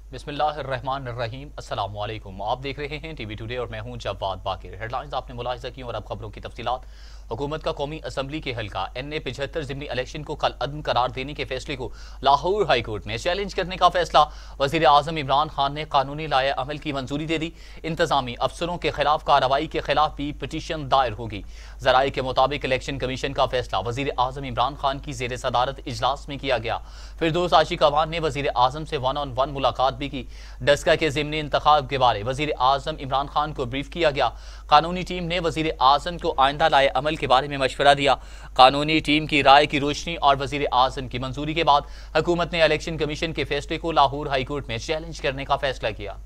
बिस्मिल्लाहिर्रहमानिर्रहीम। अस्सलाम वालेकुम। आप देख रहे हैं टीवी टुडे और मैं हूं जवाद बाकिर। हेडलाइंस आपने मुलाहिजा की और अब खबरों की तफसीलात। हुकूमत का कौमी असम्बली के हल्का NA 75 ज़िमनी इलेक्शन को कल अदम करार देने के फैसले को लाहौर हाई कोर्ट में चैलेंज करने का फैसला। वज़ीर आज़म इमरान खान ने कानूनी लाए अमल की मंजूरी दे दी। इंतजामी अफसरों के खिलाफ कार्रवाई के खिलाफ भी पिटीशन दायर होगी। जराये के मुताबिक इलेक्शन कमीशन का फैसला वज़ीर आज़म इमरान खान की ज़ेर सदारत इजलास में किया गया। फिरदौस आशिक अवान ने वज़ीर आज़म से 1-on-1 मुलाकात भी की। डस्का के ज़िमनी इंतखाब के बारे वज़ीर आज़म इमरान खान को ब्रीफ किया गया। कानूनी टीम ने वज़ीर आज़म को आइंदा लाए अमल के बारे में मशवरा दिया। कानूनी टीम की राय की रोशनी और वज़ीर आज़म की मंजूरी के बाद हुकूमत ने इलेक्शन कमीशन के फैसले को लाहौर हाई कोर्ट में चैलेंज करने का फैसला किया।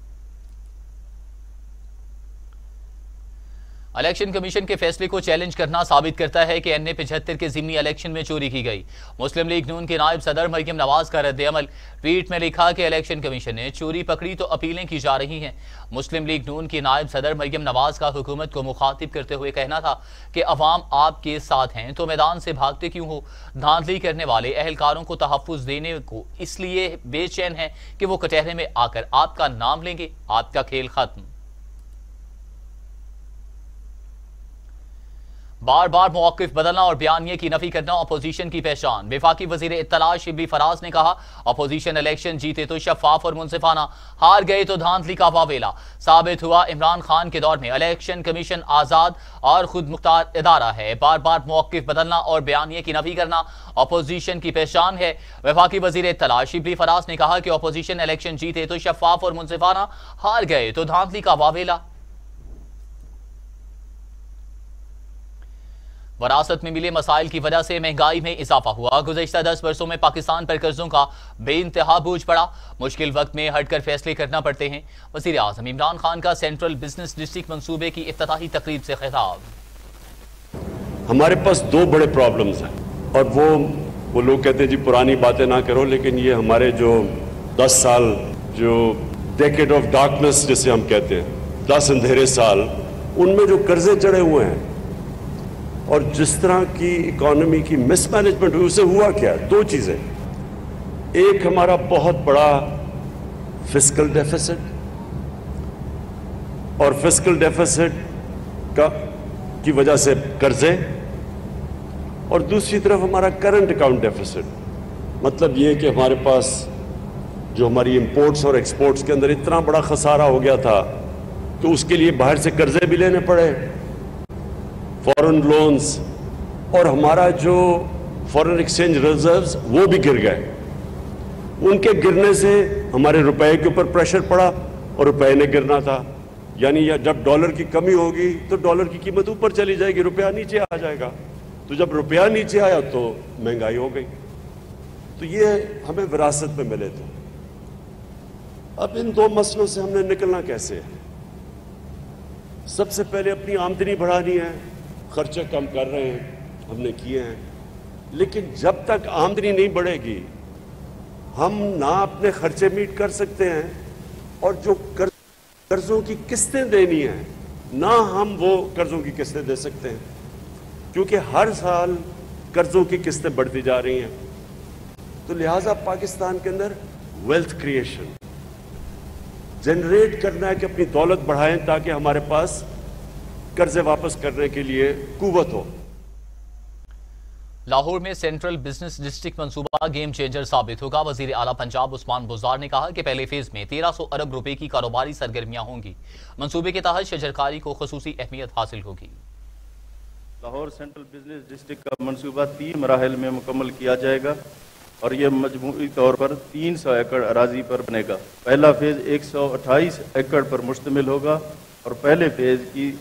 इलेक्शन कमीशन के फैसले को चैलेंज करना साबित करता है कि NA 75 के ज़िमनी इलेक्शन में चोरी की गई। मुस्लिम लीग नून के नायब सदर मरियम नवाज का रद्द-ए-अमल। ट्वीट में लिखा कि इलेक्शन कमीशन ने चोरी पकड़ी तो अपीलें की जा रही हैं। मुस्लिम लीग नून की नायब सदर मरियम नवाज का हुकूमत को मुखातिब करते हुए कहना था कि अवाम आपके साथ हैं तो मैदान से भागते क्यों हो। धांधली करने वाले अहलकारों को तहफ़्फ़ुज़ देने को इसलिए बेचैन हैं कि वो कटहरे में आकर आपका नाम लेंगे। आपका खेल खत्म। बार बार मौक़िफ़ बदलना और बयानिए की नफी करना अपोजिशन की पहचान। वफाकी वज़ीर इत्तला शिबली फराज ने कहा, अपोजिशन इलेक्शन जीते तो शफाफ और मुनसिफाना, हार गए तो धांधली का वावेला। साबित हुआ इमरान खान के दौर में इलेक्शन कमीशन आज़ाद और खुद मुख्तार इदारा है। बार बार मौक़िफ़ बदलना और बयानिए की नफी करना अपोजिशन की पहचान है। वफाकी वज़ीर इत्तला शिबली फराज ने कहा कि अपोजिशन इलेक्शन जीते तो शफाफ और मुनसिफाना, हार गए तो धांधली का वावेला। वरासत में मिले मसाइल की वजह से महंगाई में इजाफा हुआ। गुज़श्ता 10 वर्षों में पाकिस्तान पर कर्जों का बेइंतहा बोझ पड़ा। मुश्किल वक्त में हटकर फैसले करना पड़ते हैं। वज़ीर आज़म इमरान खान का सेंट्रल बिजनेस डिस्ट्रिक्ट मंसूबे की इफ्तिताही तकरीब से खिताब। हमारे पास दो बड़े प्रॉब्लम्स हैं और वो लोग कहते हैं जी पुरानी बातें ना करो, लेकिन ये हमारे जो 10 साल जो डेकेड ऑफ डार्कनेस जिसे हम कहते हैं, 10 अंधेरे साल, उनमें जो कर्जे चढ़े हुए हैं और जिस तरह की इकोनॉमी की मिसमैनेजमेंट हुई, उससे हुआ क्या? दो चीजें। एक, हमारा बहुत बड़ा फिस्कल डेफिसिट, और फिस्कल डेफिसिट की वजह से कर्जे, और दूसरी तरफ हमारा करंट अकाउंट डेफिसिट। मतलब ये कि हमारे पास जो हमारी इंपोर्ट्स और एक्सपोर्ट्स के अंदर इतना बड़ा खसारा हो गया था तो उसके लिए बाहर से कर्जे भी लेने पड़े, फॉरेन लोन्स, और हमारा जो फॉरेन एक्सचेंज रिजर्व्स वो भी गिर गए। उनके गिरने से हमारे रुपए के ऊपर प्रेशर पड़ा और रुपए ने गिरना था। यानी जब डॉलर की कमी होगी तो डॉलर की कीमत ऊपर चली जाएगी, रुपया नीचे आ जाएगा। तो जब रुपया नीचे आया तो महंगाई हो गई। तो ये हमें विरासत में मिले थे। अब इन दो मसलों से हमने निकलना कैसे है? सबसे पहले अपनी आमदनी बढ़ानी है। खर्चे कम कर रहे हैं, हमने किए हैं, लेकिन जब तक आमदनी नहीं बढ़ेगी हम ना अपने खर्चे मीट कर सकते हैं और जो कर्जों की किस्तें देनी है ना हम वो कर्जों की किस्तें दे सकते हैं, क्योंकि हर साल कर्जों की किस्तें बढ़ती जा रही हैं। तो लिहाजा पाकिस्तान के अंदर वेल्थ क्रिएशन जनरेट करना है कि अपनी दौलत बढ़ाएं ताकि हमारे पास कर्जे वापस करने के लिए कुव्वत हो। लाहौर में सेंट्रल बिजनेस डिस्ट्रिक्ट मंसूबा गेम चेंजर साबित होगा। वजीर आला पंजाब उस्मान बुज़दार ने कहा कि पहले फेज में 1300 अरब रुपए की कारोबारी सरगर्मियां होंगी। मंसूबे के तहत शजरकारी को खुसूसी अहमियत हासिल होगी। लाहौर सेंट्रल बिजनेस डिस्ट्रिक्ट का मंसूबा 3 मराहल में मुकम्मल किया जाएगा और यह मजमूई तौर पर 300 एकड़ अराजी पर बनेगा। पहला फेज 128 एकड़ पर मुश्तमिल होगा और पहले फेज की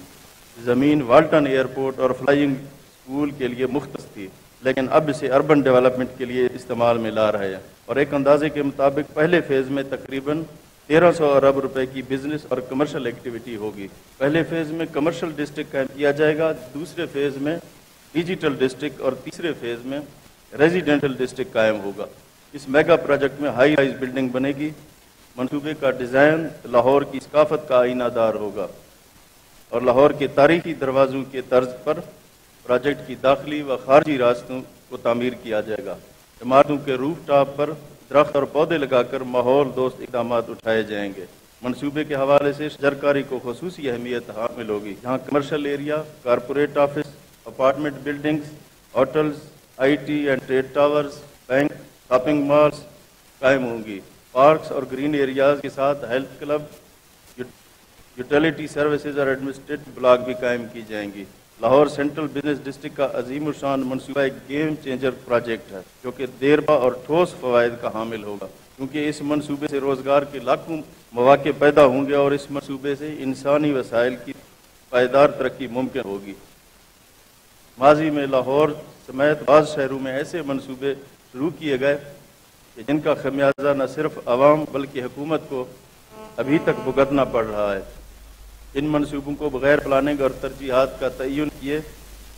ज़मीन वाल्टन एयरपोर्ट और फ्लाइंग स्कूल के लिए मुख्तस थी, लेकिन अब इसे अर्बन डेवलपमेंट के लिए इस्तेमाल में ला रहे हैं। और एक अंदाजे के मुताबिक पहले फेज में तकरीबन 1300 अरब रुपए की बिजनेस और कमर्शियल एक्टिविटी होगी। पहले फेज में कमर्शियल डिस्ट्रिक्ट कायम किया जाएगा, दूसरे फेज में डिजिटल डिस्ट्रिक्ट और तीसरे फेज में रेजिडेंशियल डिस्ट्रिक्ट कायम होगा। इस मेगा प्रोजेक्ट में हाई राइज बिल्डिंग बनेगी। मनसूबे का डिज़ाइन लाहौर की सकाफत का आईनादार होगा और लाहौर के तारीखी दरवाज़ों के तर्ज पर प्रोजेक्ट की दाखिली व खारजी रास्तों को तामीर किया जाएगा। इमारतों के रूफ टॉप पर दरख्त और पौधे लगाकर माहौल दोस्त इकदाम उठाए जाएंगे। मनसूबे के हवाले से शजरकारी को खुसूसी अहमियत हासिल होगी। यहाँ commercial area, corporate office, apartment buildings, hotels, IT and trade towers, bank, shopping malls कायम होंगी। पार्क्स और ग्रीन एरियाज के साथ हेल्थ क्लब, यूटिलिटी सर्विसेज और एडमिनिस्ट्रेटिव ब्लॉक भी कायम की जाएंगी। लाहौर सेंट्रल बिजनेस डिस्ट्रिक्ट का अजीम शान मनसूबा एक गेम चेंजर प्रोजेक्ट है जो कि देरपा और ठोस फवायद का हामिल होगा, क्योंकि इस मनसूबे से रोज़गार के लाखों मौके पैदा होंगे और इस मनसूबे से इंसानी वसाइल की पायदार तरक्की मुमकिन होगी। माजी में लाहौर समेत बाज़ शहरों में ऐसे मनसूबे शुरू किए गए कि जिनका खमियाजा न सिर्फ आवाम बल्कि हुकूमत को अभी तक भुगतना पड़ रहा है। इन मनसूबों को बगैर प्लानिंग और तरजीहात का तयन किए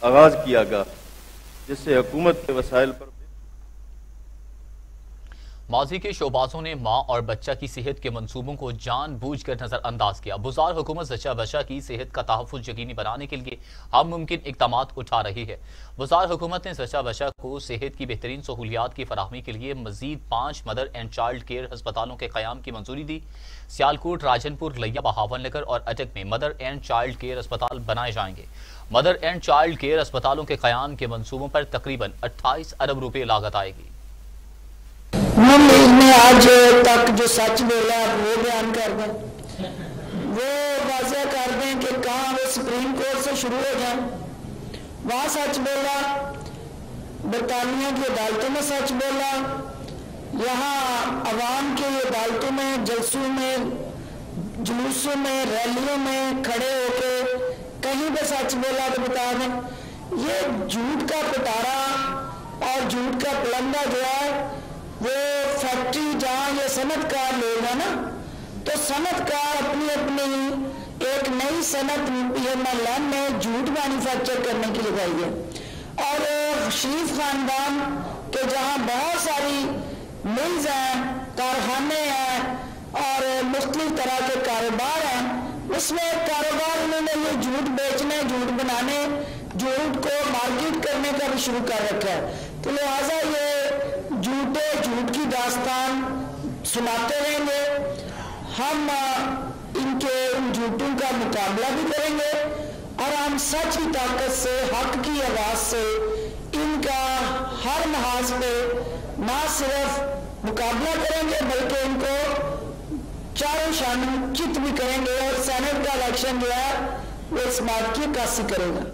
आगाज किया गया, जिससे हुकूमत के वसाइल पर माजी के शोबाजों ने माँ और बच्चा की सेहत के मंसूबों को जानबूझकर नजरअंदाज किया। बुज़ार हुकूमत जच्चा बच्चा की सेहत का तहफ़्फ़ुज़ यकीनी बनाने के लिए हम मुमकिन इक़दाम उठा रही है। बुज़ार हुकूमत ने जच्चा बच्चा को सेहत की बेहतरीन सहूलियात की फराहमी के लिए मजीद 5 मदर एंड चाइल्ड केयर अस्पतालों के क़याम की मंजूरी दी। सियालकोट, राजनपुर, लिया, बहावलनगर और अटक में मदर एंड चाइल्ड केयर अस्पताल बनाए जाएंगे। मदर एंड चाइल्ड केयर अस्पतालों के क़याम के मंसूबों पर तकरीबन 28 अरब रुपये लागत आएगी। नून लीग ने आज तक जो सच बोला वो बयान कर दें, वो वाज़ेह कर दें कि कहाँ वो सुप्रीम कोर्ट से शुरू हो जाए, वहाँ सच बोला, बरतानिया की अदालतों में सच बोला, यहाँ अवाम की अदालतों में, जलसों में, जुलूसों में, रैलियों में खड़े होके कहीं पे सच बोला तो बता दें। ये झूठ का पिटारा और झूठ का पलंदा जो है वो फैक्ट्री जहाँ ये सनतकार लोग हैं ना, तो सनतकार अपनी अपनी एक नई सनत लैंड में झूठ मैन्युफैक्चर करने की लगाई है। और शरीफ खानदान के जहाँ बहुत सारी मिल्स हैं, कारखाने हैं और मुख्तलिफ तरह के कारोबार हैं, उसमें कारोबार उन्होंने ये झूठ बेचने, झूठ बनाने, झूठ को मार्केट करने का भी शुरू कर रखा है। तो लिहाजा ये झूठ की दास्तान सुनाते रहेंगे। हम इनके उन झूठों का मुकाबला भी करेंगे और हम सच की ताकत से, हक की आवाज से इनका हर महाज पे ना सिर्फ मुकाबला करेंगे बल्कि इनको चारों शान चित भी करेंगे और सेनेट का इलेक्शन जो है वो इस बात की अक्कासी करेगा।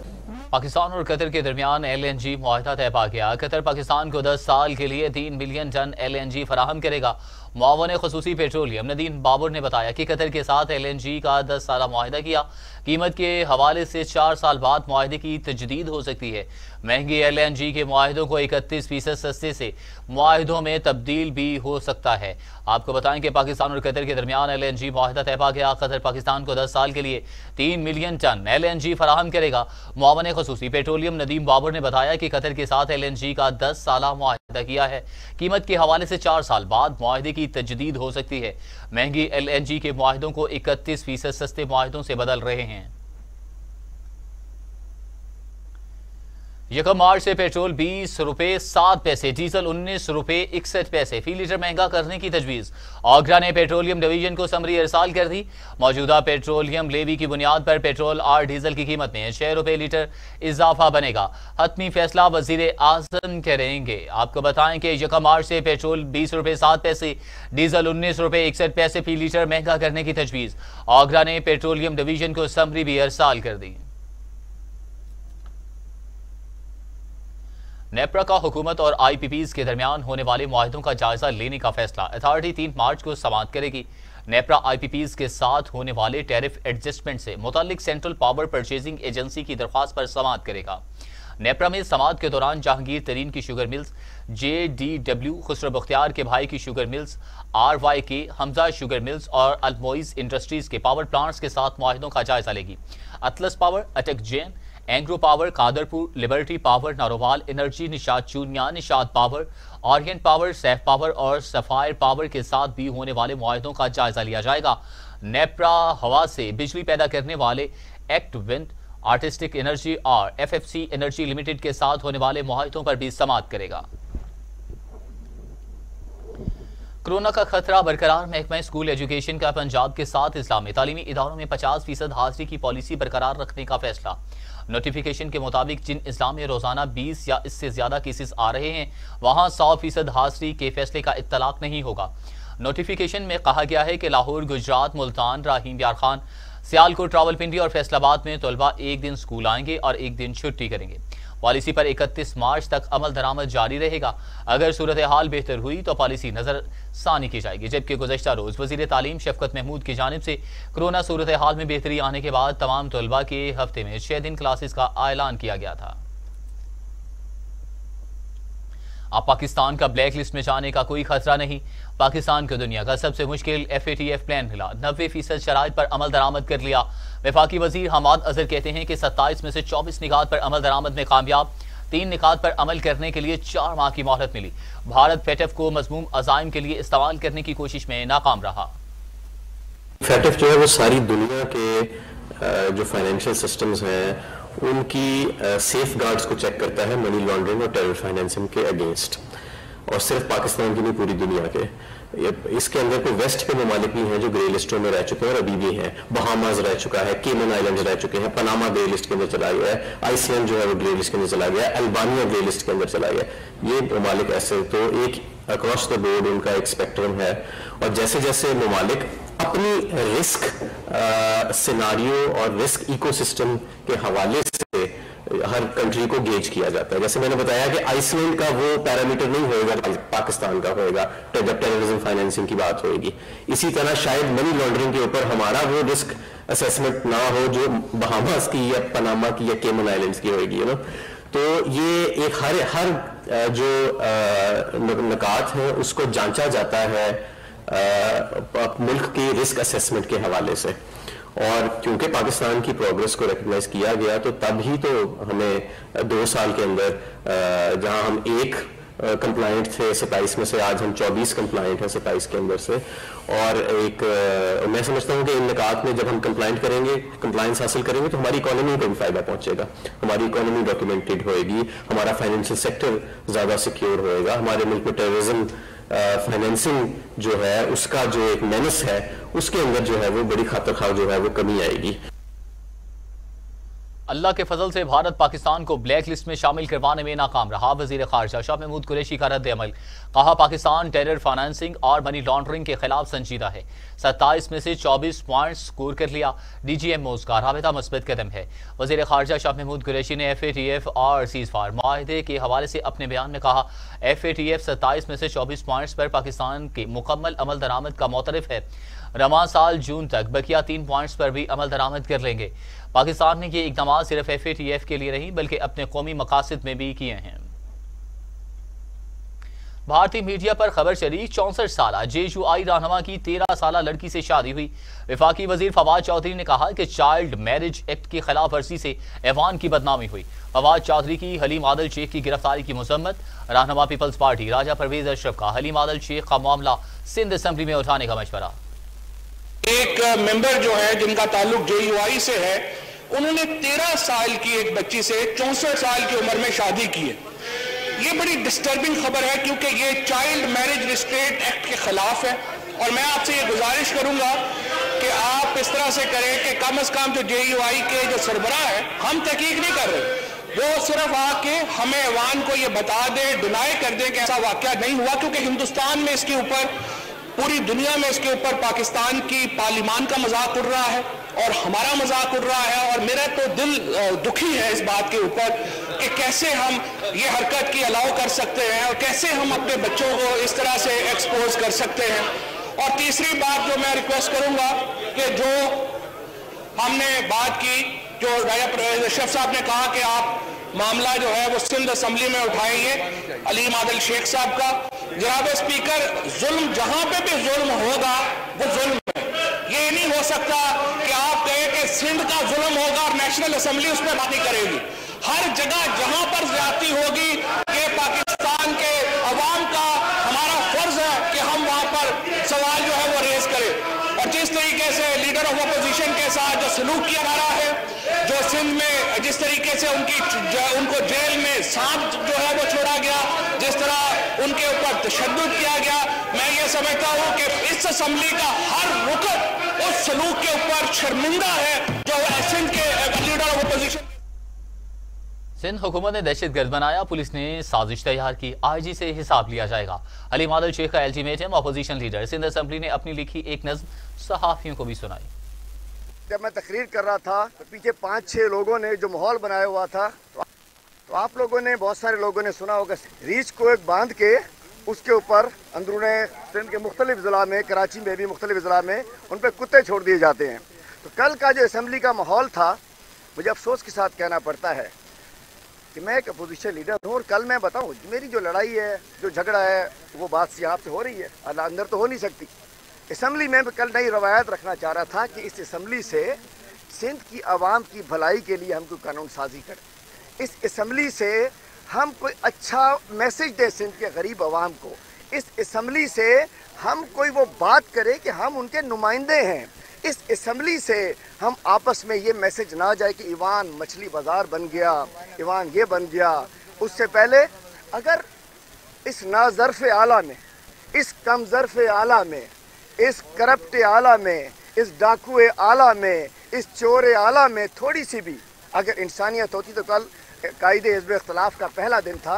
पाकिस्तान और कतर के दरमियान LNG मुआहदा तय पा गया। कतर पाकिस्तान को 10 साल के लिए 3 मिलियन टन LNG फराहम करेगा। मुआवन खसूसी पेट्रोलियम नदीम बाबर ने बताया कि कतर के साथ LNG का 10 साल मुआहदा किया। कीमत के हवाले से 4 साल बाद मुआहदे की तजदीद हो सकती है। महंगी LNG के मुआहदों को 31% सस्ते से मुआहदों में तब्दील भी हो सकता है। आपको बताएं कि पाकिस्तान और कतर के दरमियान LNG मुआहदा तय पा गया। कतर पाकिस्तान को 10 साल के लिए 3 मिलियन टन LNG फराहम करेगा। मुआवन खसूसी पेट्रोलियम नदीम बाबर ने बताया कि कतर के साथ LNG का 10 साल मुआहदा किया है। कीमत के हवाले से 4 साल बाद मुआहदे की तजदीद हो सकती है। महंगी LNG के मुआहदों को 31% सस्ते मुआहदों से बदल रहे हैं। 1 मार्च से पेट्रोल 20 रुपए 7 पैसे, डीजल 19 रुपए 61 पैसे फी लीटर महंगा करने की तजवीज़। आगरा ने पेट्रोलियम डिवीजन को समरी इरसाल कर दी। मौजूदा पेट्रोलियम लेवी की बुनियाद पर पेट्रोल और डीजल की कीमत में 6 रुपए लीटर इजाफा बनेगा। हतमी फैसला वजीर आज़म करेंगे। आपको बताएं कि 1 मार्च से पेट्रोल 20 रुपए 7 पैसे, डीजल 19 रुपए 61 पैसे फी लीटर महंगा करने की तजवीज़। आगरा ने पेट्रोलियम डिवीजन को समरी भी इरसाल कर दी। नेपरा का हुकूमत और IPPs के दरमियान होने वाले मुआहदों का जायजा लेने का फैसला। अथॉरिटी 3 मार्च को समाअत करेगी। नेपरा IPPs के साथ होने वाले टैरिफ एडजस्टमेंट से मुतालिक सेंट्रल पावर परचेजिंग एजेंसी की दरख्वास्त पर समाअत करेगा। नेपरा में समाअत के दौरान जहांगीर तरीन की sugar mills, JDW Khusro Bakhtiyar के भाई की sugar mills, RYK Hamza sugar mills और अलमोइज इंडस्ट्रीज के पावर प्लांट्स के साथ मुआहदों का जायजा लेगी। अतलस पावर, अटक Jain, Engro power, Kadarpur, liberty power, Narowal energy, Nishad Chunian, Nishad power, orient power, Saif power और सफायर पावर के साथ भी होने वाले मुआहदों का जायजा लिया जाएगा। नेपरा हवा से बिजली पैदा करने वाले एक्ट विंड, आर्टिस्टिक एनर्जी और FFC एनर्जी लिमिटेड के साथ होने वाले मुआहदों पर भी समाअत करेगा। कोरोना का खतरा बरकरार, महकमा स्कूल एजुकेशन का पंजाब के साथ इस्लामी तालीमी इदारों में 50% हाजिरी की पॉलिसी बरकरार रखने का फैसला। नोटिफिकेशन के मुताबिक जिन इस्लाम में रोजाना 20 या इससे ज्यादा केसेस आ रहे हैं वहां 100% हाजिरी के फैसले का इत्तलाक नहीं होगा। नोटिफिकेशन में कहा गया है कि लाहौर, गुजरात, मुल्तान, राहीम यार खान, सियालकोट, रावलपिंडी और फैसलाबाद में तलबा एक दिन स्कूल आएंगे और एक दिन छुट्टी करेंगे। पॉलिसी पर 31 मार्च तक अमल दरामद जारी रहेगा। अगर सूरत हाल बेहतर हुई तो पॉलिसी नजर सानी की जाएगी। जबकि गुज़श्ता रोज वज़ीर तालीम शफकत महमूद की जानिब से कोरोना सूरत हाल में बेहतरी आने के बाद तमाम तलबा के हफ्ते में 6 दिन क्लासेस का ऐलान किया गया था। अब पाकिस्तान का ब्लैक लिस्ट में जाने का कोई खतरा नहीं। पाकिस्तान को दुनिया का सबसे मुश्किल FATF प्लान मिला, 90% शराइत पर अमल दरामद कर लिया। वफाकी वजीर हमाद अजहर कहते हैं कि 27 में से 24 निकात पर अमल दरामद में कामयाब, 3 निकात पर अमल करने के लिए 4 माह की मोहलत मिली। भारत FATF को मज़मूम अज़ाइम के लिए इस्तेमाल करने की कोशिश में नाकाम रहा। FATF जो है वो सारी दुनिया के जो फाइनेंशियल सिस्टम्स हैं उनकी सेफ गार्ड्स को चेक करता है मनी लॉन्ड्रिंग और टेरर फाइनेंसिंग के अगेंस्ट, और सिर्फ पाकिस्तान की नहीं पूरी दुनिया के। इसके अंदर कोई वेस्ट के ममालिक भी हैं जो ग्रे लिस्टों में रह चुके हैं और अभी भी हैं। बहामास रह चुका है, केमन आइलैंड्स रह चुके हैं, पनामा ग्रे लिस्ट के अंदर चला गया है, आइसलैंड जो है वो ग्रे लिस्ट के अंदर चला गया है, अल्बानिया ग्रे लिस्ट के अंदर चला गया। ये ममालिक ऐसे तो एक अक्रॉस द बोर्ड उनका एक स्पेक्ट्रम है, और जैसे जैसे ममालिक अपनी रिस्क सिनारियो और रिस्क इकोसिस्टम के हवाले से हर कंट्री को गेज किया जाता है। जैसे मैंने बताया कि आइसलैंड का वो पैरामीटर नहीं होगा, पाकिस्तान का होगा जब टेररिज्म फाइनेंसिंग की बात होगी। इसी तरह शायद मनी लॉन्ड्रिंग के ऊपर हमारा वो रिस्क असेसमेंट ना हो जो बहामास की या पनामा की या केमन आइलैंड्स की होगी, तो ये एक हर जो नकात है उसको जांचा जाता है मुल्क की रिस्क असेसमेंट के हवाले से। और क्योंकि पाकिस्तान की प्रोग्रेस को रिकग्नाइज किया गया तो तब ही तो हमें 2 साल के अंदर जहां हम 1 कंप्लाइंट थे 27 में से, आज हम 24 कंप्लाइंट हैं 27 के अंदर से। और एक मैं समझता हूं कि इन निकात में जब हम कंप्लाइंट करेंगे, कंप्लाइंस हासिल करेंगे तो हमारी इकोनॉमी को भी फायदा पहुंचेगा, हमारी इकोनॉमी डॉक्यूमेंटेड होएगी, हमारा फाइनेंशियल सेक्टर ज्यादा सिक्योर होएगा, हमारे मुल्क में टेररिज्म फाइनेंसिंग जो है उसका जो एक मेनस है उसके अंदर जो है वो बड़ी खातर जो है वो कमी आएगी। अल्लाह के फजल से भारत पाकिस्तान को ब्लैक लिस्ट में शामिल करवाने में नाकाम रहा। वजीर खारजा शाह महमूद कुरैशी का रद्द अमल, कहा पाकिस्तान टेरर फाइनेंसिंग और मनी लॉन्ड्रिंग के खिलाफ संजीदा है। 27 में से 24 पॉइंट स्कोर कर लिया। DGMOs का राबिता मस्बत कदम है। वजीर खारजा शाह महमूद कुरैशी ने FATF और सीज़फायर माहिदे के हवाले से अपने बयान में कहा, FATF 27 में से 24 पॉइंट्स पर पाकिस्तान के मुकम्मल अमल दरामद का मोतरफ है। रवां साल जून तक बकिया 3 पॉइंट्स पर भी अमल दरामद कर लेंगे। पाकिस्तान ने ये इक़दाम सिर्फ FATF के लिए नहीं बल्कि अपने कौमी मकासद में भी किए हैं। भारतीय मीडिया पर खबर चली, 64 साल JUI रहनुमा की 13 साल लड़की से शादी हुई। वफाकी वजीर फवाद चौधरी ने कहा कि चाइल्ड मैरिज एक्ट की खिलाफ वर्जी से ऐवान की बदनामी हुई। फवाद चौधरी की हलीम आदिल शेख की गिरफ्तारी की मुजम्मत। रहनुमा पीपल्स पार्टी राजा परवेज अशरफ का हलीम आदिल शेख का मामला सिंध असेंबली में उठाने का मशवरा। एक मेंबर जो है जिनका ताल्लुक JUI से है, उन्होंने 13 साल की एक बच्ची से 64 साल की उम्र में शादी की है। ये बड़ी डिस्टर्बिंग खबर है क्योंकि ये चाइल्ड मैरिज रिस्ट्रेंट एक्ट के खिलाफ है। और मैं आपसे ये गुजारिश करूंगा कि आप इस तरह से करें कि कम से कम जो JUI के जो सरबराह है, हम तहकीक नहीं कर रहे, वो सिर्फ आके हमें ऐवान को ये बता दें, डिनाई कर दें कि ऐसा वाकया नहीं हुआ, क्योंकि हिंदुस्तान में इसके ऊपर, पूरी दुनिया में इसके ऊपर पाकिस्तान की पार्लियामान का मजाक उड़ रहा है और हमारा मजाक उड़ रहा है। और मेरा तो दिल दुखी है इस बात के ऊपर कि कैसे हम ये हरकत की अलाउ कर सकते हैं और कैसे हम अपने बच्चों को इस तरह से एक्सपोज कर सकते हैं। और तीसरी बात जो मैं रिक्वेस्ट करूंगा कि जो हमने बात की, जो राजा परवेज अशरफ साहब ने कहा कि आप मामला जो है वो सिंध असेंबली में उठाएंगे हलीम आदिल शेख साहब का। जनाब स्पीकर, जुल्म जहां पे भी जुल्म होगा वो जुल्म है। ये नहीं हो सकता कि आप कहें कि सिंध का जुल्म होगा और नेशनल असेंबली उस पर बात नहीं करेगी। हर जगह जहां पर ज्यादती होगी, ये पाकिस्तान के अवाम का हमारा फर्ज है कि हम वहां पर सवाल जो है वो रेज करें। और जिस तरीके से लीडर ऑफ अपोजिशन के साथ जो सलूक किया जा रहा है, जो सिंध में जिस तरीके से उनको जेल में सांप जो है वो छोड़ा गया, जिस तरह उनके ऊपर तशद्दुद किया गया, मैं ये समझता हूँ कि इस असेंबली का हर रुकन उस सलूक के ऊपर शर्मिंदा है जो सिंध के लीडर ऑफ अपोजिशन। सिंध हुकूमत ने दहशतगर्द बनाया, पुलिस ने साजिश तैयार की, आईजी से हिसाब लिया जाएगा। हलीम आदिल शेख का ultimatum, opposition leader. Sindh assembly ने अपनी लिखी एक नज़्म सहाफियों को भी सुनाई। जब मैं तकरीर कर रहा था तो पीछे 5-6 लोगों ने जो माहौल बनाया हुआ था, तो आप लोगों ने, बहुत सारे लोगों ने सुना होगा, रीच को एक बांध के उसके ऊपर अंदरूने सिंध के मुख्तलिफ ज़िला में, कराची में भी मुख्तलिफ ज़िला में उन पर कुत्ते छोड़ दिए जाते हैं। तो कल का जो असेंबली का माहौल था, मुझे अफसोस के साथ कहना पड़ता है कि मैं एक अपोजिशन लीडर हूँ, और कल मैं बताऊँ मेरी जो लड़ाई है, जो झगड़ा है, वो बात यहाँ से हो रही है, अंदर तो हो नहीं सकती। असेंबली में कल नई रवायत रखना चाह रहा था कि इस असेंबली से सिंध की आवाम की भलाई के लिए हम कोई कानून साजी करें, इस असेंबली से हम कोई अच्छा मैसेज दें सिंध के गरीब आवाम को, इस असेंबली से हम कोई वो बात करें कि हम उनके नुमाइंदे हैं, इस असेंबली से हम आपस में ये मैसेज ना जाए कि ईवान मछली बाजार बन गया, ईवान ये बन गया। उससे पहले अगर इस नाज़र्फ़ आला में, इस कम ज़र्फ़ आला में, इस करप्ट आला में, इस डाकुए आला में, इस चोर आला में थोड़ी सी भी अगर इंसानियत होती तो कल कायदे हिज़्ब इख्तिलाफ का पहला दिन था।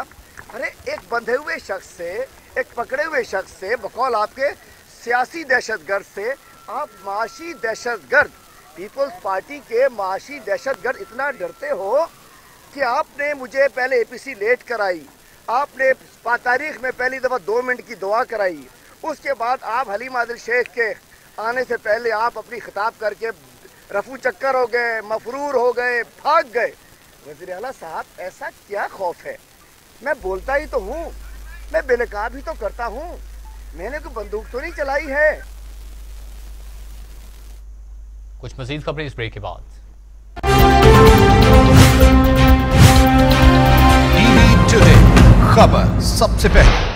अरे एक बंधे हुए शख्स से, एक पकड़े हुए शख्स से, बकौल आपके सियासी दहशतगर्द से आप माशी दहशतगर्द, पीपल्स पार्टी के माशी दहशतगर्द इतना डरते हो कि आपने मुझे पहले एपीसी लेट कराई, आपने तारीख में पहली दफ़ा 2 मिनट की दुआ कराई, उसके बाद आप हलीम आदिल शेख के आने से पहले आप अपनी खिताब करके रफू चक्कर हो गए, मफरूर हो गए, भाग गए। वज़ीर आला साहब, ऐसा क्या खौफ है? मैं बोलता ही तो हूँ, मैं बेनकाब ही तो करता हूँ, मैंने कोई बंदूक तो नहीं चलाई है। कुछ मज़ीद खबरें इस ब्रेक के बाद। टीवी टुडे खबर सबसे पहले।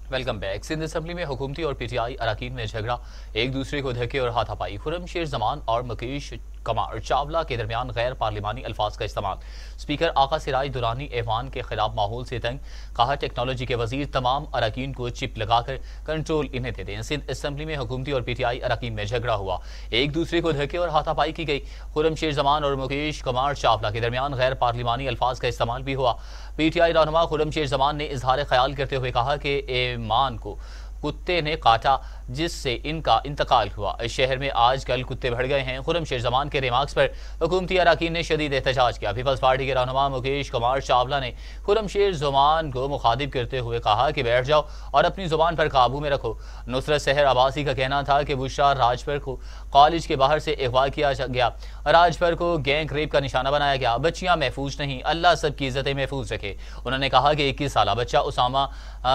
Welcome back. सिंध असेंबली में हुकूमती और पीटीआई अरकान में झगड़ा, एक दूसरे को धक्के और हाथापाई। खुर्रमशेर जमान और मुकेश कुमार चावला के दरमियान गैर पार्लिमानी अल्फाज का इस्तेमाल। स्पीकर आका सिराज दुरानी ऐवान के खिलाफ माहौल से तंग, कहा टेक्नोलॉजी के वजीर तमाम अरकान को चिप लगाकर कंट्रोल इन्हें दे दें। सिंध असेंबली में हुकूमती और पीटीआई अरकान में झगड़ा हुआ, एक दूसरे को धक्के और हाथापाई की गई। खुर्रमशेर जमान और मुकेश कुमार चावला के दरमियान गैर पार्लिमानी अल्फाज का इस्तेमाल भी हुआ। पीटीआई रहनुमा खुर्रमशेर जमान ने इजहार ख्याल करते हुए कहा कि ऐवान को कुत्ते ने काटा, जिससे इनका इंतकाल हुआ। इस शहर में आज कल कुत्ते बढ़ गए हैं। खुर्रमशेर जमान के रिमार्क्स पर हुकूमती अरकान ने शदीद एहतजाज किया। पीपल्स पार्टी के रहनुमा मुकेश कुमार चावला ने खुर्रमशेर जमान को मुखातिब करते हुए कहा कि बैठ जाओ और अपनी जुबान पर काबू में रखो। नुसरत सहर अब्बासी का कहना था कि बुशरा राजभर को कॉलेज के बाहर से अगवा किया गया, राजभर को गैंग रेप का निशाना बनाया गया, बच्चियां महफूज नहीं, अल्लाह सबकी इज्जतें महफूज रखे। उन्होंने कहा कि 21 साल बच्चा उसामा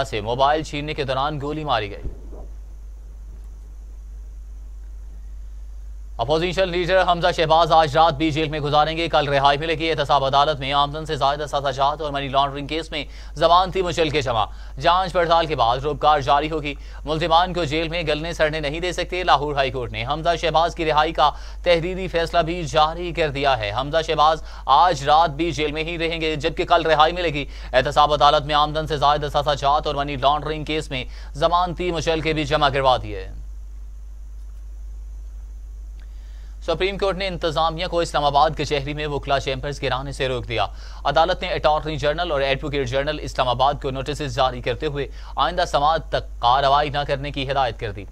से मोबाइल छीनने के दौरान गोली मारी गई। अपोजिशन लीडर हमजा शहबाज आज रात भी जेल में गुजारेंगे, कल रिहाई मिलेगी। एहतसाब अदालत में आमदन से ज्यादा सजात और मनी लॉन्ड्रिंग केस में जमानती मुचल के जमा। जांच पड़ताल के बाद रोबकार जारी होगी। मुल्जिमान को जेल में गलने सड़ने नहीं दे सकते। लाहौर हाई कोर्ट ने हमजा शहबाज की रिहाई का तहरीरी फैसला भी जारी कर दिया है। हमजा शहबाज आज रात भी जेल में ही रहेंगे, जबकि कल रिहाई मिलेगी। एहतसाब अदालत में आमदन से ज्यादा सजात और मनी लॉन्ड्रिंग केस में जमानती मुचल के भी जमा करवा दिए। सुप्रीम कोर्ट ने इंतजामिया को इस्लामाबाद कचहरी में वकला चैम्बर्स गिराने से रोक दिया। अदालत ने अटॉर्नी जनरल और एडवोकेट जनरल इस्लामाबाद को नोटिस जारी करते हुए आइंदा समाअत तक कार्रवाई न करने की हिदायत कर दी।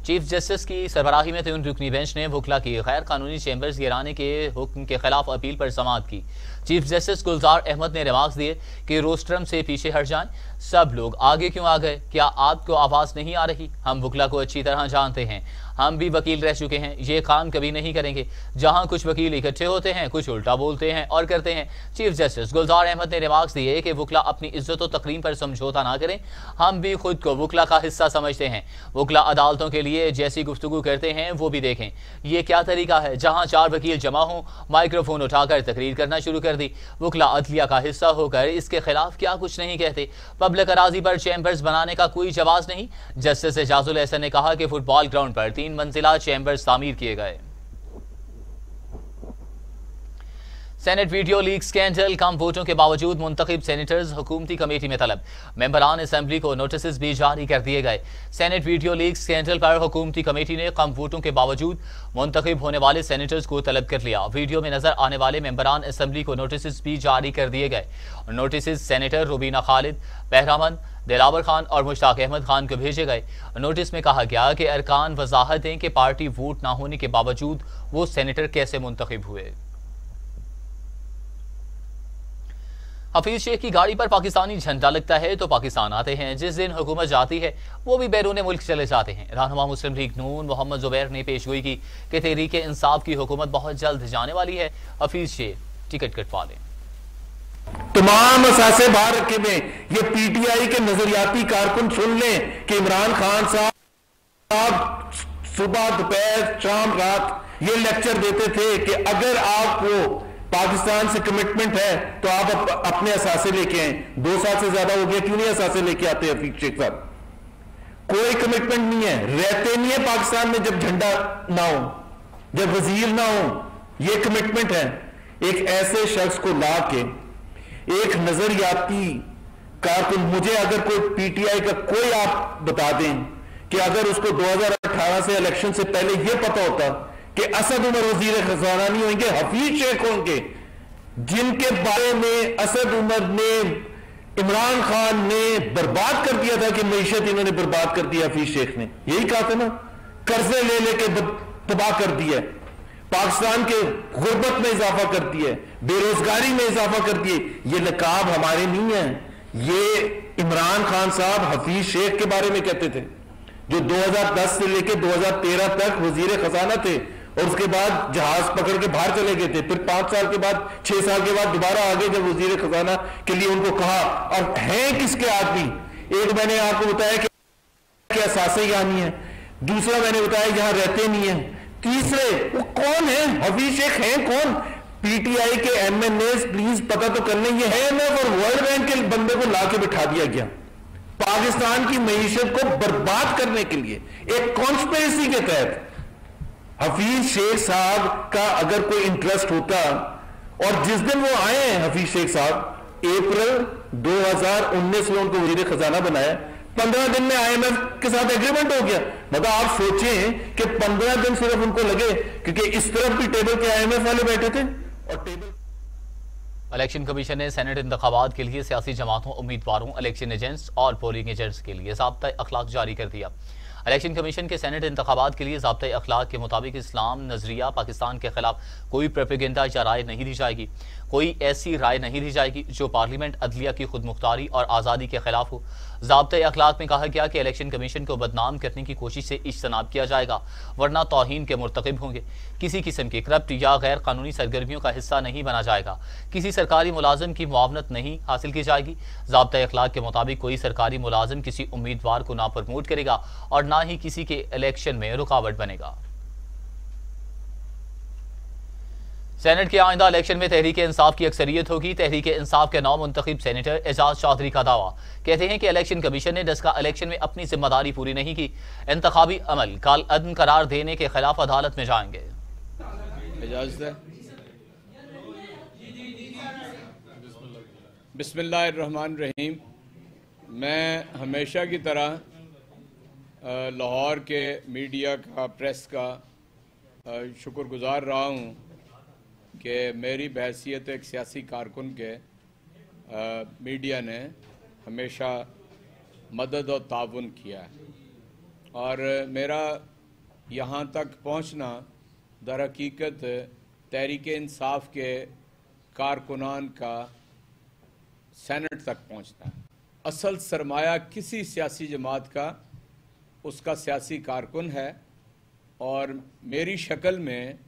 चीफ जस्टिस की सरबराही में 3 रुकनी बेंच ने वकला की गैर कानूनी चैम्बर्स गिराने के हुक्म के खिलाफ अपील पर समाअत की। चीफ जस्टिस गुलजार अहमद ने रिमार्क्स दिए कि रोस्ट्रम से पीछे हट जाएं, सब लोग आगे क्यों आ गए, क्या आपको आवाज नहीं आ रही? हम वकला को अच्छी तरह जानते हैं, हम भी वकील रह चुके हैं, ये काम कभी नहीं करेंगे जहां कुछ वकील इकट्ठे होते हैं, कुछ उल्टा बोलते हैं और करते हैं। चीफ जस्टिस गुलजार अहमद ने रिमार्क्स दिए कि वकला अपनी इज्जत और तकरीम पर समझौता ना करें, हम भी खुद को वकला का हिस्सा समझते हैं। वकला अदालतों के लिए जैसी गुफ्तगू करते हैं वो भी देखें। ये क्या तरीका है, जहां 4 वकील जमा हों, माइक्रोफोन उठाकर तकरीर करना शुरू कर दी। वकला अदलिया का हिस्सा होकर इसके खिलाफ क्या कुछ नहीं कहते। पब्लिक अराजी पर चैम्बर्स बनाने का कोई जवाब नहीं। जस्टिस एजाजुल एहसन ने कहा कि फुटबॉल ग्राउंड पर 3 मंजिला चैम्बर्स तामीर किए गए। सेनेट वीडियो लीक स्कैंडल, कम वोटों के बावजूद मुंतखब सेनेटर्स हुकूमती कमेटी में तलब, मेंबरान असेंबली को नोटिस भी जारी कर दिए गए। सेनेट वीडियो लीक स्कैंडल पर हुकूमती कमेटी ने कम वोटों के बावजूद मुंतखब होने वाले सेनेटर्स को तलब कर लिया। वीडियो में नजर आने वाले मेंबरान असेंबली को नोटिस भी जारी कर दिए गए। नोटिस सेनेटर रुबीना खालिद, बहरामंद, दिलावर खान और मुश्ताक अहमद खान को भेजे गए। नोटिस में कहा गया कि अरकान वजाहत दें कि पार्टी वोट न होने के बावजूद वो सेनेटर कैसे मुंतखब हुए। हफीज शेख की गाड़ी पर पाकिस्तानी झंडा लगता है तो पाकिस्तान आते हैं, जिस दिन हुकूमत जाती है वो भी बैरून मुल्क चले जाते हैं। रहनुमा मुस्लिम लीग नून मोहम्मद जुबैर ने पेशगोई की कि तहरीक इंसाफ की हुकूमत बहुत जल्द जाने वाली है। हफीज शेख टिकट कटवा लें। तमाम असासे बाहर रखे हुए, ये पीटीआई के नजरियाती कारकुन सुन लें कि इमरान खान साहब सुबह दोपहर शाम रात ये लेक्चर देते थे कि अगर आपको पाकिस्तान से कमिटमेंट है तो आप अपने असासे लेके आए। 2 साल से ज्यादा हो गया, क्यों नहीं असासे लेके आते हफीज शेख साहब? कोई कमिटमेंट नहीं है, रहते नहीं है पाकिस्तान में जब झंडा ना हो, जब वजीर ना हो। ये कमिटमेंट है। एक ऐसे शख्स को ला के एक नजरियाती कारकुन, मुझे अगर कोई पीटीआई का कोई आप बता दें कि अगर उसको 2018 से इलेक्शन से पहले यह पता होता कि असद उमर वजीर खजाना नहीं होंगे, हफीज शेख होंगे, जिनके बारे में असद उमर ने, इमरान खान ने बर्बाद कर दिया था कि मईशत इन्होंने बर्बाद कर दिया। हफीज शेख ने यही कहा था ना, कर्जे ले लेके तबाह कर दिया, पाकिस्तान के गुर्बत में इजाफा कर दिया, बेरोजगारी में इजाफा कर दिए। ये नकाब हमारे नहीं है, ये इमरान खान साहब हफीज शेख के बारे में कहते थे, जो 2010 से लेकर 2013 तक वजीर खजाना थे और उसके बाद जहाज पकड़ के बाहर चले गए थे। फिर 5 साल के बाद 6 साल के बाद दोबारा आ गए जब वजीर खजाना के लिए उनको कहा। और हैं किसके आदमी? एक मैंने आपको बताया कि असासे यहाँ नहीं है, दूसरा मैंने बताया यहाँ रहते नहीं है, तीसरे वो कौन है? हफीज शेख हैं कौन? पीटीआई के एमएनए, प्लीज पता तो कर लें। ये है और वर्ल्ड बैंक के बंदे को ला के बिठा दिया गया पाकिस्तान की मईशत को बर्बाद करने के लिए, एक कॉन्स्पिरेसी के तहत। हफीज शेख साहब का अगर कोई इंटरेस्ट होता, और जिस दिन वो आए हैं हफीज शेख साहब, अप्रैल 2019 में उनको वजीर खजाना बनाया, 15 दिन में आईएमएफ के साथ एग्रीमेंट हो गया। मतलब आप सोचें कि 15 दिन सिर्फ उनको लगे, क्योंकि इस तरफ भी टेबल के आईएमएफ वाले बैठे थे और टेबल। इलेक्शन कमीशन ने सेनेट इंतखाबात के लिए सियासी जमातों, उम्मीदवारों, इलेक्शन एजेंट्स और पोलिंग एजेंट्स के लिए ज़ाब्ता अखलाक जारी कर दिया। इलेक्शन कमीशन के सेनेट इंतखाबात के लिए ज़ाब्ता अखलाक के मुताबिक इस्लाम नजरिया पाकिस्तान के खिलाफ कोई प्रोपेगेंडा या राय नहीं दी जाएगी। कोई ऐसी राय नहीं दी जाएगी जो पार्लियामेंट अदलिया की खुदमुख्तारी और आज़ादी के खिलाफ हो। ज़ाब्ता अखलाक में कहा गया कि इलेक्शन कमीशन को बदनाम करने की कोशिश से इज्तनाब किया जाएगा, वरना तौहीन के मुर्तकिब होंगे। किसी किस्म की करप्ट या गैर कानूनी सरगर्मियों का हिस्सा नहीं बना जाएगा। किसी सरकारी मुलाजिम की मुआवनत नहीं हासिल की जाएगी। ज़ाब्ता अखलाक के मुताबिक कोई सरकारी मुलाजिम किसी उम्मीदवार को ना प्रमोट करेगा और ना ही किसी के इलेक्शन में रुकावट बनेगा। सेनेट के आइंदा इलेक्शन में तहरीक इंसाफ की अक्सरियत होगी। तहरीक इंसाफ के 9 मुंतखब सेनेटर एजाज चौधरी का दावा, कहते हैं कि इलेक्शन कमीशन ने डस्का इलेक्शन में अपनी जिम्मेदारी पूरी नहीं की। इंतखाबी अमल काल अदम करार देने के खिलाफ अदालत में जाएंगे। बिस्मिल्लाहिर्रहमानिर्रहीम। मैं हमेशा की तरह लाहौर के मीडिया का, प्रेस का शुक्रगुजार रहा हूँ कि मेरी बहैसियत एक सियासी कारकुन के मीडिया ने हमेशा मदद और ताउन किया है, और मेरा यहाँ तक पहुँचना दर हकीकत तहरीक इंसाफ के कारकुनान का सेनेट तक पहुँचना है। असल सरमाया किसी सियासी जमात का उसका सियासी कारकुन है, और मेरी शक्ल में,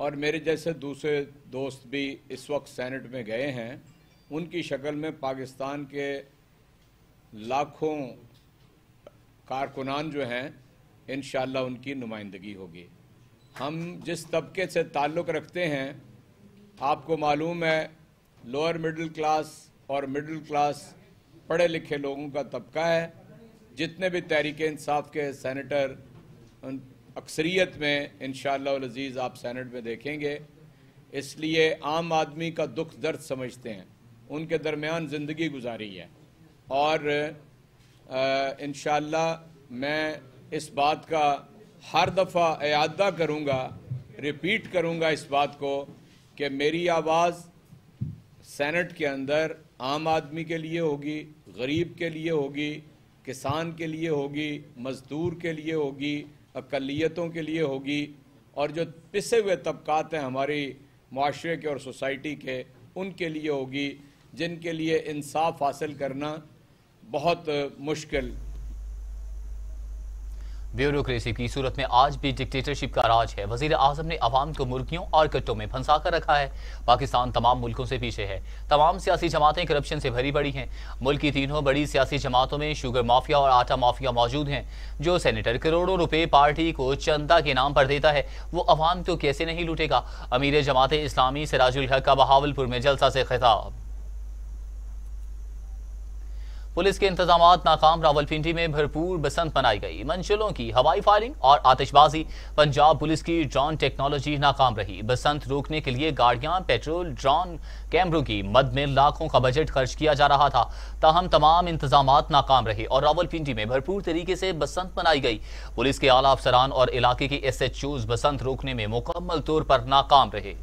और मेरे जैसे दूसरे दोस्त भी इस वक्त सेनेट में गए हैं, उनकी शक्ल में पाकिस्तान के लाखों कारकुनान जो हैं, इंशाअल्लाह उनकी नुमाइंदगी होगी। हम जिस तबके से ताल्लुक़ रखते हैं, आपको मालूम है, लोअर मिडिल क्लास और मिडिल क्लास पढ़े लिखे लोगों का तबका है। जितने भी तहरीक इंसाफ के सेनेटर अक्सरियत में इंशाअल्लाह अज़ीज़ आप सेनेट में देखेंगे, इसलिए आम आदमी का दुख दर्द समझते हैं, उनके दरमियान ज़िंदगी गुजारी है। और इंशाअल्लाह मैं इस बात का हर दफ़ा इआदा करूँगा, रिपीट करूँगा इस बात को कि मेरी आवाज़ सेनेट के अंदर आम आदमी के लिए होगी, गरीब के लिए होगी, किसान के लिए होगी, मज़दूर के लिए होगी, अक़लियतों के लिए होगी, और जो पिसे हुए तबकात हैं हमारी माशरे के और सोसाइटी के, उनके लिए होगी, जिनके लिए इंसाफ हासिल करना बहुत मुश्किल। ब्यूरोक्रेसी की सूरत में आज भी डिक्टेटरशिप का राज है। वजीर आजम ने अवाम को मुर्गियों और कट्टों में फंसा कर रखा है। पाकिस्तान तमाम मुल्कों से पीछे है। तमाम सियासी जमातें करप्शन से भरी पड़ी हैं। मुल्क की तीनों बड़ी सियासी जमातों में शुगर माफिया और आटा माफिया मौजूद हैं। जो सेनेटर करोड़ों रुपए पार्टी को चंदा के नाम पर देता है, वो अवाम को कैसे नहीं लूटेगा। अमीर जमात इस्लामी सिराजुल हक का बहावलपुर में जलसा से खिताब। पुलिस के इंतजामात नाकाम, रावलपिंडी में भरपूर बसंत मनाई गई। मंजिलों की हवाई फायरिंग और आतिशबाजी। पंजाब पुलिस की ड्रोन टेक्नोलॉजी नाकाम रही। बसंत रोकने के लिए गाड़ियां, पेट्रोल, ड्रोन कैमरों की मद में लाखों का बजट खर्च किया जा रहा था, ताहम तमाम इंतजामात नाकाम रहे और रावलपिंडी में भरपूर तरीके से बसंत मनाई गई। पुलिस के आला अफसरान और इलाके के SHOs बसंत रोकने में मुकम्मल तौर पर नाकाम रहे।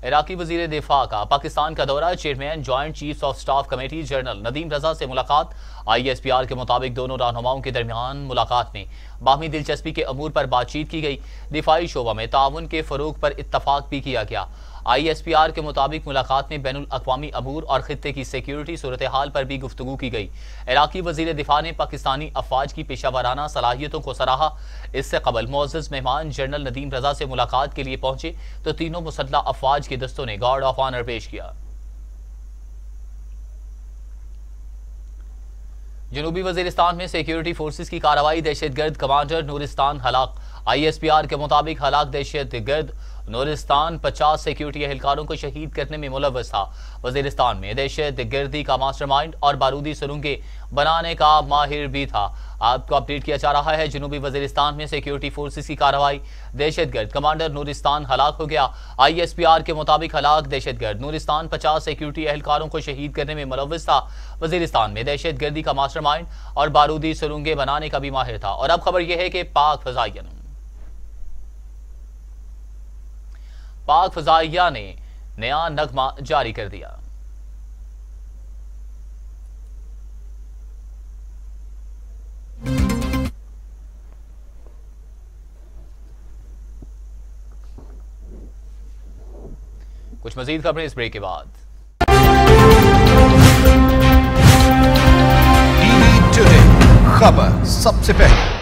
इराकी वजीर दिफा का पाकिस्तान का दौरा। Chairman joint chiefs of staff committee general Nadeem Raza से मुलाकात। ISPR के मुताबिक दोनों रहनुमाओं के दरमियान मुलाकात में बाहमी दिलचस्पी के अमूर पर बातचीत की गई। दिफाई शोबा में ताउन के फरोग पर इत्तफाक भी किया गया। ISPR के मुताबिक मुलाकात में बैनुल अक़वामी अमूर और खित्ते की सिक्योरिटी सूरत हाल पर भी गुफ्तगू की गई। इराकी वजीर दिफा ने पाकिस्तानी अफवाज की पेशावराना सलाहियतों को सराहा। इससे कबल मोअज़्ज़ज़ मेहमान जनरल नदीम रजा से मुलाकात के लिए पहुंचे तो तीनों मुसल्लह अफवाज के दस्तों ने गार्ड ऑफ ऑनर पेश किया। जनूबी वजीरिस्तान में सिक्योरिटी फोर्सेस की कार्रवाई। दहशतगर्द कमांडर नूरिस्तान हलाक। ISPR के मुताबिक हलाक दहशतगर्द नूरिस्तान 50 सिक्योरिटी एहलकारों को शहीद करने में मुलव्वस था। वजीरिस्तान में दहशतगर्दी का मास्टरमाइंड और बारूदी सुरंगें बनाने का माहिर भी था। आपको अपडेट किया जा रहा है, जनूबी वजीरिस्तान में सिक्योरिटी फोर्सेस की कार्रवाई। दहशतगर्द कमांडर नूरिस्तान हलाक हो गया। ISPR के मुताबिक हलाक दहशतगर्द नूरिस्तान 50 सिक्योरिटी एहलकारों को शहीद करने में मुलव्वस था। वजीरिस्तान में दहशतगर्दी का मास्टरमाइंड और बारूदी सुरंगें बनाने का भी माहिर था। और अब खबर यह है कि पाक फजाइया ने नया नगमा जारी कर दिया। कुछ मजीद खबरें इस ब्रेक के बाद। टीवी टुडे, खबर सबसे पहले।